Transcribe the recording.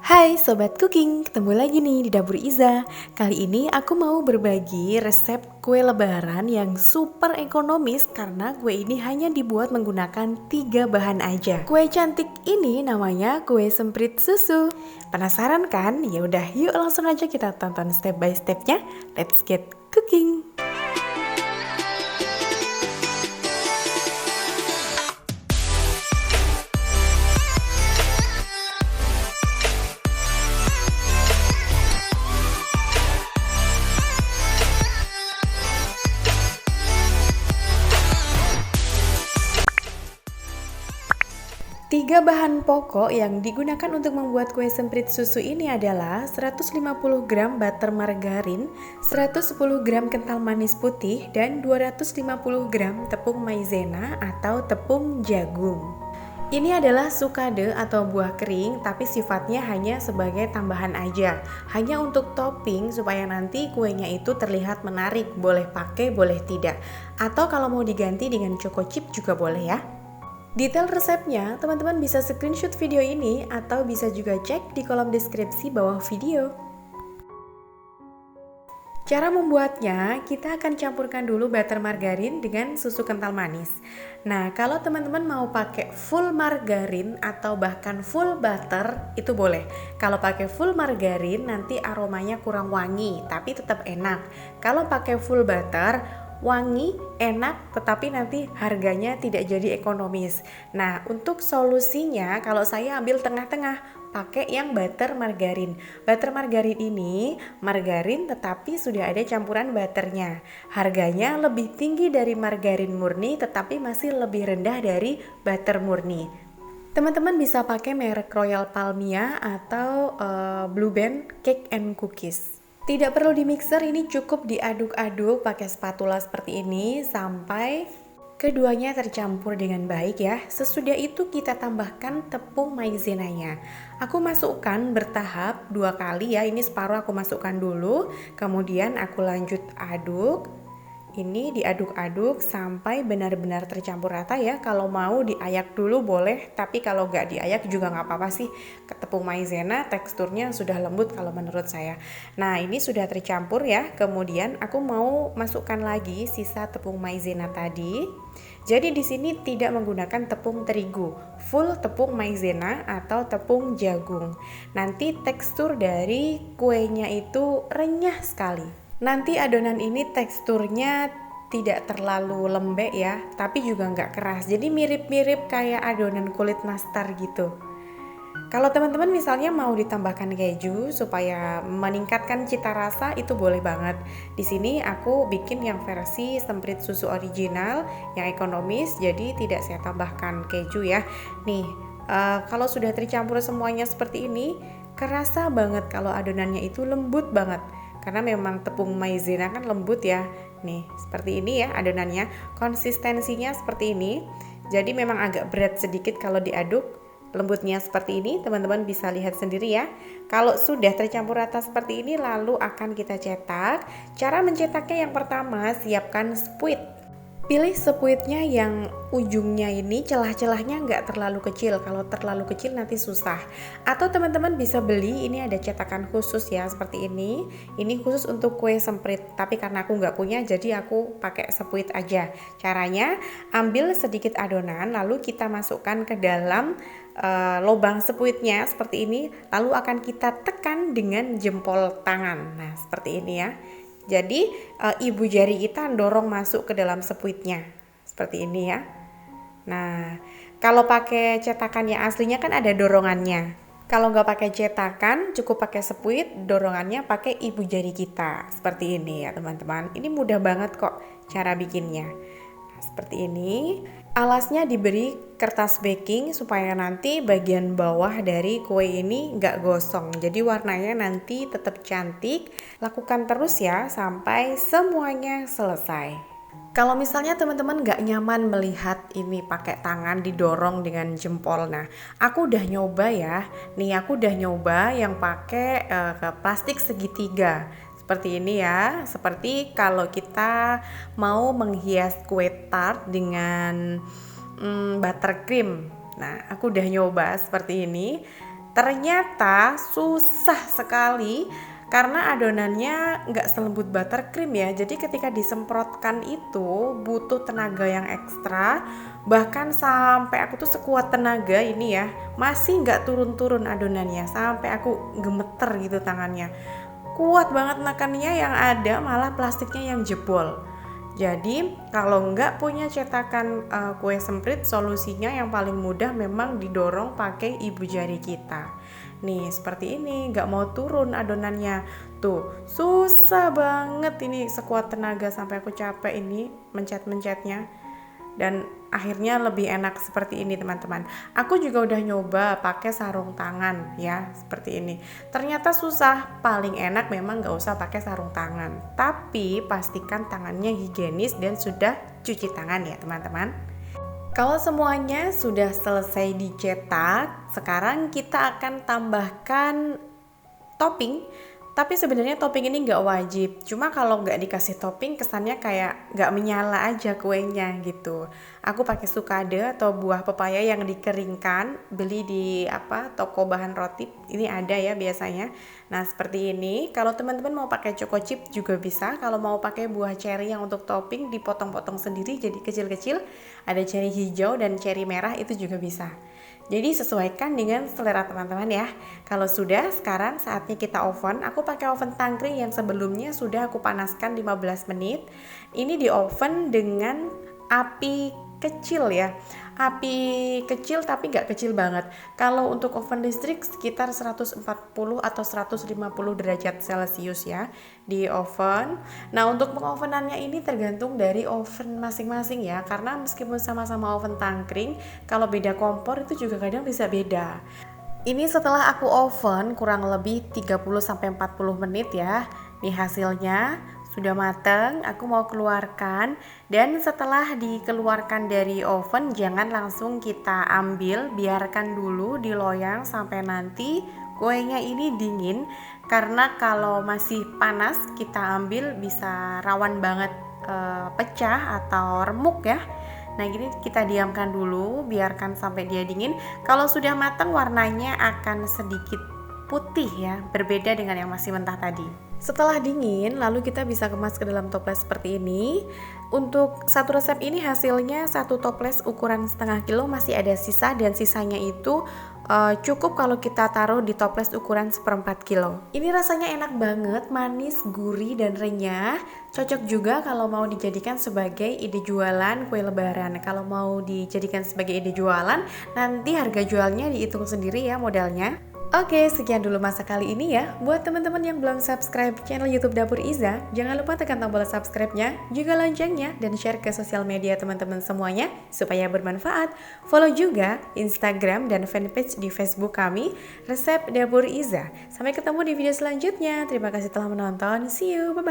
Hai Sobat Cooking, ketemu lagi nih di Dapur Iza. Kali ini aku mau berbagi resep kue lebaran yang super ekonomis karena kue ini hanya dibuat menggunakan 3 bahan aja. Kue cantik ini namanya kue semprit susu. Penasaran kan? Ya udah, yuk langsung aja kita tonton step by stepnya. Let's get cooking. 3 bahan pokok yang digunakan untuk membuat kue semprit susu ini adalah 150 gram butter margarin, 110 gram kental manis putih, dan 250 gram tepung maizena atau tepung jagung. Ini adalah sukade atau buah kering, tapi sifatnya hanya sebagai tambahan aja. Hanya untuk topping supaya nanti kuenya itu terlihat menarik, boleh pakai, boleh tidak. Atau kalau mau diganti dengan choco chip juga boleh ya. Detail resepnya teman-teman bisa screenshot video ini atau bisa juga cek di kolom deskripsi bawah video. Cara membuatnya, kita akan campurkan dulu butter margarin dengan susu kental manis. Nah, kalau teman-teman mau pakai full margarin atau bahkan full butter, itu boleh. Kalau pakai full margarin nanti aromanya kurang wangi, tapi tetap enak. Kalau pakai full butter, wangi, enak, tetapi nanti harganya tidak jadi ekonomis. Nah, untuk solusinya kalau saya ambil tengah-tengah, pakai yang butter margarin. Butter margarin ini margarin tetapi sudah ada campuran butternya. Harganya lebih tinggi dari margarin murni tetapi masih lebih rendah dari butter murni. Teman-teman bisa pakai merek Royal Palmia atau Blue Band Cake and Cookies. Tidak perlu di mixer, ini cukup diaduk-aduk pakai spatula seperti ini sampai keduanya tercampur dengan baik ya. Sesudah itu kita tambahkan tepung maizenanya. Aku masukkan bertahap 2 kali ya, ini separuh aku masukkan dulu, kemudian aku lanjut aduk. Ini diaduk-aduk sampai benar-benar tercampur rata ya. Kalau mau diayak dulu boleh, tapi kalau nggak diayak juga nggak apa-apa sih. Tepung maizena teksturnya sudah lembut kalau menurut saya. Nah, ini sudah tercampur ya. Kemudian aku mau masukkan lagi sisa tepung maizena tadi. Jadi di sini tidak menggunakan tepung terigu, full tepung maizena atau tepung jagung. Nanti tekstur dari kuenya itu renyah sekali. Nanti adonan ini teksturnya tidak terlalu lembek ya, tapi juga nggak keras. Jadi mirip-mirip kayak adonan kulit nastar gitu. Kalau teman-teman misalnya mau ditambahkan keju supaya meningkatkan cita rasa, itu boleh banget. Di sini aku bikin yang versi semprit susu original yang ekonomis, jadi tidak saya tambahkan keju ya. Nih, kalau sudah tercampur semuanya seperti ini, kerasa banget kalau adonannya itu lembut banget. Karena memang tepung maizena kan lembut ya. Nih, seperti ini ya adonannya. Konsistensinya seperti ini. Jadi memang agak berat sedikit kalau diaduk. Lembutnya seperti ini, teman-teman bisa lihat sendiri ya. Kalau sudah tercampur rata seperti ini, lalu akan kita cetak. Cara mencetaknya yang pertama, siapkan spuit. Pilih spuitnya yang ujungnya ini celah-celahnya nggak terlalu kecil. Kalau terlalu kecil nanti susah. Atau teman-teman bisa beli, ini ada cetakan khusus ya seperti ini. Ini khusus untuk kue semprit. Tapi karena aku nggak punya, jadi aku pakai spuit aja. Caranya, ambil sedikit adonan, lalu kita masukkan ke dalam lubang spuitnya seperti ini. Lalu akan kita tekan dengan jempol tangan. Nah, seperti ini ya. Jadi ibu jari kita dorong masuk ke dalam spuitnya seperti ini ya. Nah, kalau pakai cetakan yang aslinya kan ada dorongannya. Kalau nggak pakai cetakan, cukup pakai spuit, dorongannya pakai ibu jari kita seperti ini ya teman-teman. Ini mudah banget kok cara bikinnya. Nah, seperti ini. Alasnya diberi kertas baking supaya nanti bagian bawah dari kue ini nggak gosong. Jadi warnanya nanti tetap cantik. Lakukan terus ya sampai semuanya selesai. Kalau misalnya teman-teman nggak nyaman melihat ini pakai tangan didorong dengan jempol, nah aku udah nyoba ya. Nih aku udah nyoba yang pakai plastik segitiga. Seperti ini ya, seperti kalau kita mau menghias kue tart dengan buttercream. Nah, aku udah nyoba seperti ini. Ternyata susah sekali karena adonannya nggak selembut buttercream ya. Jadi ketika disemprotkan itu butuh tenaga yang ekstra. Bahkan sampai aku tuh sekuat tenaga ini ya, masih nggak turun-turun adonannya. Sampai aku gemeter gitu tangannya. Kuat banget nekannya, yang ada malah plastiknya yang jebol. Jadi kalau nggak punya cetakan kue semprit, solusinya yang paling mudah memang didorong pakai ibu jari kita. Nih seperti ini, nggak mau turun adonannya. Tuh susah banget ini, sekuat tenaga sampai aku capek ini mencet-mencetnya. Dan akhirnya lebih enak seperti ini teman-teman. Aku juga udah nyoba pakai sarung tangan ya, seperti ini. Ternyata susah. Paling enak memang nggak usah pakai sarung tangan, tapi pastikan tangannya higienis dan sudah cuci tangan ya teman-teman. Kalau semuanya sudah selesai dicetak, sekarang kita akan tambahkan topping. Tapi sebenarnya topping ini nggak wajib. Cuma kalau nggak dikasih topping kesannya kayak nggak menyala aja kuenya gitu. Aku pakai sukade atau buah pepaya yang dikeringkan, beli di toko bahan roti. Ini ada ya biasanya. Nah seperti ini. Kalau teman-teman mau pakai choco chip juga bisa. Kalau mau pakai buah cherry yang untuk topping dipotong-potong sendiri jadi kecil-kecil. Ada cherry hijau dan cherry merah, itu juga bisa. Jadi sesuaikan dengan selera teman-teman ya. Kalau sudah, sekarang saatnya kita oven. Aku pakai oven tangkring yang sebelumnya sudah aku panaskan 15 menit. Ini di oven dengan api kecil ya. Api kecil tapi nggak kecil banget. Kalau untuk oven listrik sekitar 140 atau 150 derajat Celcius ya di oven. Nah untuk pengovenannya ini tergantung dari oven masing-masing ya. Karena meskipun sama-sama oven tangkring, kalau beda kompor itu juga kadang bisa beda. Ini setelah aku oven kurang lebih 30-40 menit ya. Nih hasilnya sudah mateng, aku mau keluarkan. Dan setelah dikeluarkan dari oven, jangan langsung kita ambil, biarkan dulu di loyang sampai nanti kuenya ini dingin. Karena kalau masih panas kita ambil bisa rawan banget pecah atau remuk ya. Nah gini kita diamkan dulu, biarkan sampai dia dingin. Kalau sudah matang warnanya akan sedikit putih ya, berbeda dengan yang masih mentah tadi. Setelah dingin, lalu kita bisa kemas ke dalam toples seperti ini. Untuk satu resep ini hasilnya satu toples ukuran setengah kilo masih ada sisa, dan sisanya itu cukup kalau kita taruh di toples ukuran 1/4 kilo. Ini rasanya enak banget, manis, gurih, dan renyah. Cocok juga kalau mau dijadikan sebagai ide jualan kue lebaran. Kalau mau dijadikan sebagai ide jualan, nanti harga jualnya dihitung sendiri ya modalnya. Oke, sekian dulu masa kali ini ya. Buat teman-teman yang belum subscribe channel YouTube Dapur Iza, jangan lupa tekan tombol subscribe-nya, juga loncengnya, dan share ke sosial media teman-teman semuanya supaya bermanfaat. Follow juga Instagram dan fanpage di Facebook kami, Resep Dapur Iza. Sampai ketemu di video selanjutnya. Terima kasih telah menonton. See you, bye-bye.